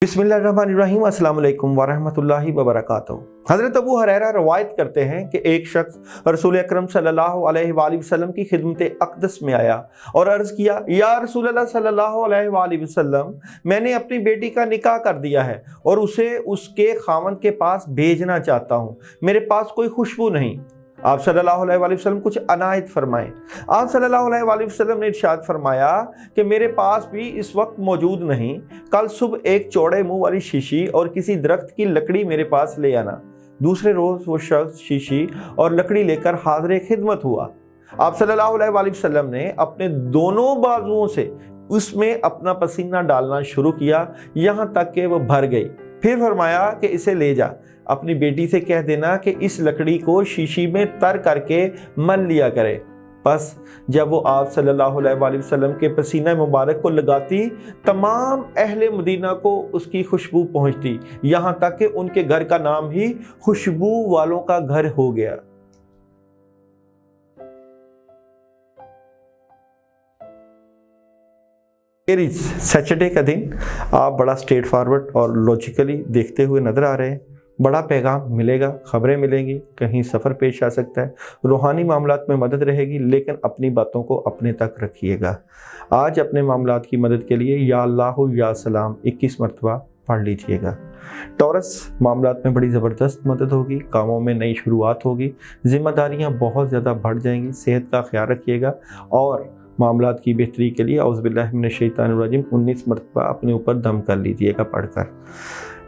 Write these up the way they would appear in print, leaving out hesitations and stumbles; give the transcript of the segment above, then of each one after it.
बिस्मिल्लाहिर्रहमानिर्रहीम अस्सलाम वालेकुम वरहमतुल्लाहि वबरकातुहू। हज़रत अबू हुरैरा रवायत करते हैं कि एक शख्स रसूल अकरम सल्लल्लाहु अलैहि वसल्लम की खिदमत अक़दस में आया और अर्ज़ किया, या रसूल अल्लाह सल्लल्लाहु अलैहि वसल्लम, मैंने अपनी बेटी का निकाह कर दिया है और उसे उसके खावंद के पास भेजना चाहता हूँ। मेरे पास कोई खुशबू नहीं। आप सल्लल्लाहु अलैहि वसल्लम कुछ अनायत फरमाएं। आप सल्लल्लाहु अलैहि वसल्लम ने इरशाद फरमाया कि मेरे पास भी इस वक्त मौजूद नहीं। कल सुबह एक चौड़े मुंह वाली शीशी और किसी दरख्त की लकड़ी मेरे पास ले आना। दूसरे रोज़ वो शख्स शीशी और लकड़ी लेकर हाज़िर खिदमत हुआ। आप सल्लल्लाहु अलैहि वसल्लम ने अपने दोनों बाजुओं से उसमें अपना पसीना डालना शुरू किया, यहाँ तक कि वह भर गई। फिर फरमाया कि इसे ले जा, अपनी बेटी से कह देना कि इस लकड़ी को शीशी में तर करके मल लिया करे। बस जब वो आप सल्लल्लाहु अलैहि वसल्लम के पसीना मुबारक को लगाती, तमाम अहले मदीना को उसकी खुशबू पहुंचती, यहाँ तक कि उनके घर का नाम ही खुशबू वालों का घर हो गया। सैटरडे का दिन आप बड़ा स्ट्रेट फॉरवर्ड और लॉजिकली देखते हुए नज़र आ रहे हैं। बड़ा पैगाम मिलेगा, खबरें मिलेंगी, कहीं सफ़र पेश आ सकता है, रूहानी मामलात में मदद रहेगी, लेकिन अपनी बातों को अपने तक रखिएगा। आज अपने मामलात की मदद के लिए या अल्लाहु या सलाम 21 मरतबा पढ़ लीजिएगा। टॉरस मामलात में बड़ी ज़बरदस्त मदद होगी, कामों में नई शुरुआत होगी, ज़िम्मेदारियाँ बहुत ज़्यादा बढ़ जाएंगी। सेहत का ख्याल रखिएगा और मामलात की बेहतरी के लिए औज़ु बिल्लाहि मिनश शैतानिर रजीम 19 मरतबा अपने ऊपर दम कर लीजिएगा पढ़कर।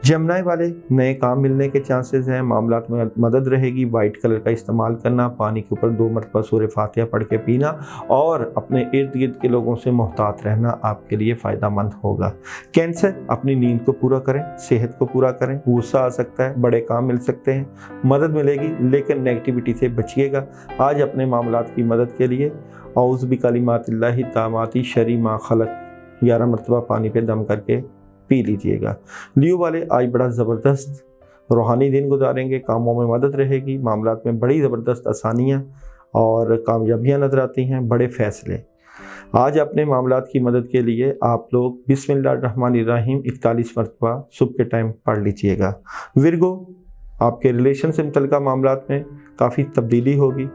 जमनाई वाले नए काम मिलने के चांसेस हैं, मामलात में मदद रहेगी। वाइट कलर का इस्तेमाल करना, पानी के ऊपर 2 मरतबा सूरह फातिहा पढ़ के पीना और अपने इर्द गिर्द के लोगों से मोहतात रहना आपके लिए फ़ायदा मंद होगा। कैंसर, अपनी नींद को पूरा करें, सेहत को पूरा करें। गुस्सा आ सकता है, बड़े काम मिल सकते हैं, मदद मिलेगी, लेकिन नेगेटिविटी से बचिएगा। आज अपने मामलात की मदद के लिए औज़ु बिकलिमातिल्लाहि ताम्माति शर्रि मा खलक़ 11 मरतबा पानी पे दम करके पी लीजिएगा। लियो वाले आज बड़ा ज़बरदस्त रूहानी दिन गुजारेंगे, कामों में मदद रहेगी, मामलात में बड़ी ज़बरदस्त आसानियाँ और कामयाबियाँ नज़र आती हैं, बड़े फ़ैसले। आज अपने मामलात की मदद के लिए आप लोग बिस्मिल्लाहिर्रहमानिर्रहीम 41 मरतबा सुबह के टाइम पढ़ लीजिएगा। विर्गो, आपके रिलेशन से मुतल्लिक़ मामलात में काफ़ी तब्दीली होगी,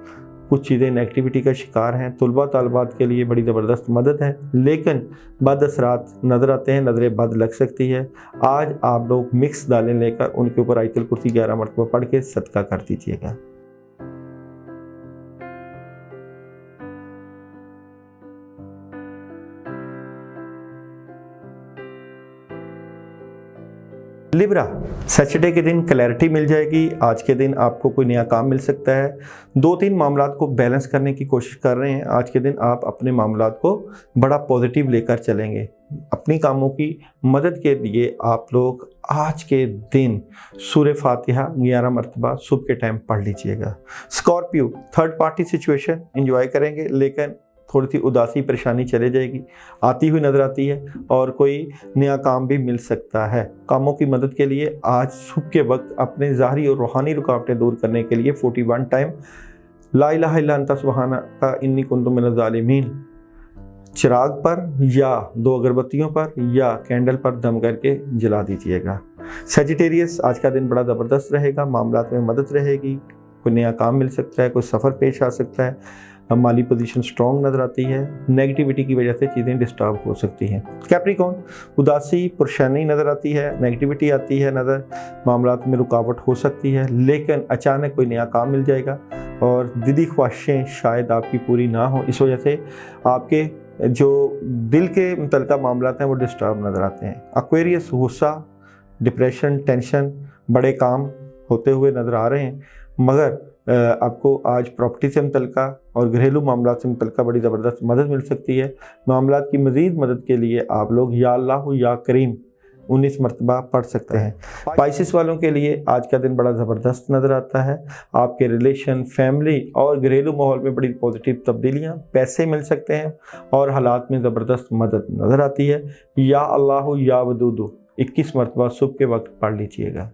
कुछ चीज़ें नेगेटिविटी का शिकार हैं। तुलबा तालबात के लिए बड़ी ज़बरदस्त मदद है, लेकिन बद असरात नज़र आते हैं, नज़रें बद लग सकती है। आज आप लोग मिक्स दालें लेकर उनके ऊपर आयतुल कुर्सी 11 मरतबा पढ़ के सदका कर दीजिएगा। लिब्रा, सैटरडे के दिन क्लैरिटी मिल जाएगी। आज के दिन आपको कोई नया काम मिल सकता है। 2-3 मामलात को बैलेंस करने की कोशिश कर रहे हैं। आज के दिन आप अपने मामलात को बड़ा पॉजिटिव लेकर चलेंगे। अपनी कामों की मदद के लिए आप लोग आज के दिन सूरह फातिहा 11 मरतबा सुबह के टाइम पढ़ लीजिएगा। Scorpio, third party situation enjoy करेंगे, लेकिन थोड़ी सी उदासी परेशानी चले जाएगी, आती हुई नज़र आती है और कोई नया काम भी मिल सकता है। कामों की मदद के लिए आज सुबह के वक्त अपने ज़ाहरी और रूहानी रुकावटें दूर करने के लिए 41 टाइम ला इलाहा इल्ला अंता सुब्हानका इन्नी कुन्तु मिनज़ ज़ालिमीन चिराग पर या 2 अगरबत्तियों पर या कैंडल पर दम करके जला दीजिएगा। सजिटेरियस, आज का दिन बड़ा ज़बरदस्त रहेगा, मामलात में मदद रहेगी, कोई नया काम मिल सकता है, कोई सफ़र पेश आ सकता है, माली पोजीशन स्ट्रॉन्ग नज़र आती है, नेगेटिविटी की वजह से चीज़ें डिस्टर्ब हो सकती हैं। कैप्रिकॉर्न, उदासी परेशानी नज़र आती है, नेगेटिविटी आती है नज़र, मामलात में रुकावट हो सकती है, लेकिन अचानक कोई नया काम मिल जाएगा और दिली ख्वाहिशें शायद आपकी पूरी ना हो, इस वजह से आपके जो दिल के मुतल्लिक़ मामलात हैं वो डिस्टर्ब नज़र आते हैं। एक्वेरियस, गुस्सा, डिप्रेशन, टेंशन, बड़े काम होते हुए नज़र आ रहे हैं, मगर आपको आज प्रॉपर्टी से मुतल्लिक़ और घरेलू मामलात से मुतल्लिक़ बड़ी ज़बरदस्त मदद मिल सकती है। मामलात की मज़ीद मदद के लिए आप लोग या अल्लाहु या करीम 19 मरतबा पढ़ सकते हैं। स्पाइसिस वालों के लिए आज का दिन बड़ा ज़बरदस्त नज़र आता है। आपके रिलेशन, फैमिली और घरेलू माहौल में बड़ी पॉजिटिव तब्दीलियाँ, पैसे मिल सकते हैं और हालात में ज़बरदस्त मदद नज़र आती है। या अल्लाहु या वदूदु 21 मरतबा सुबह के वक्त पढ़ लीजिएगा।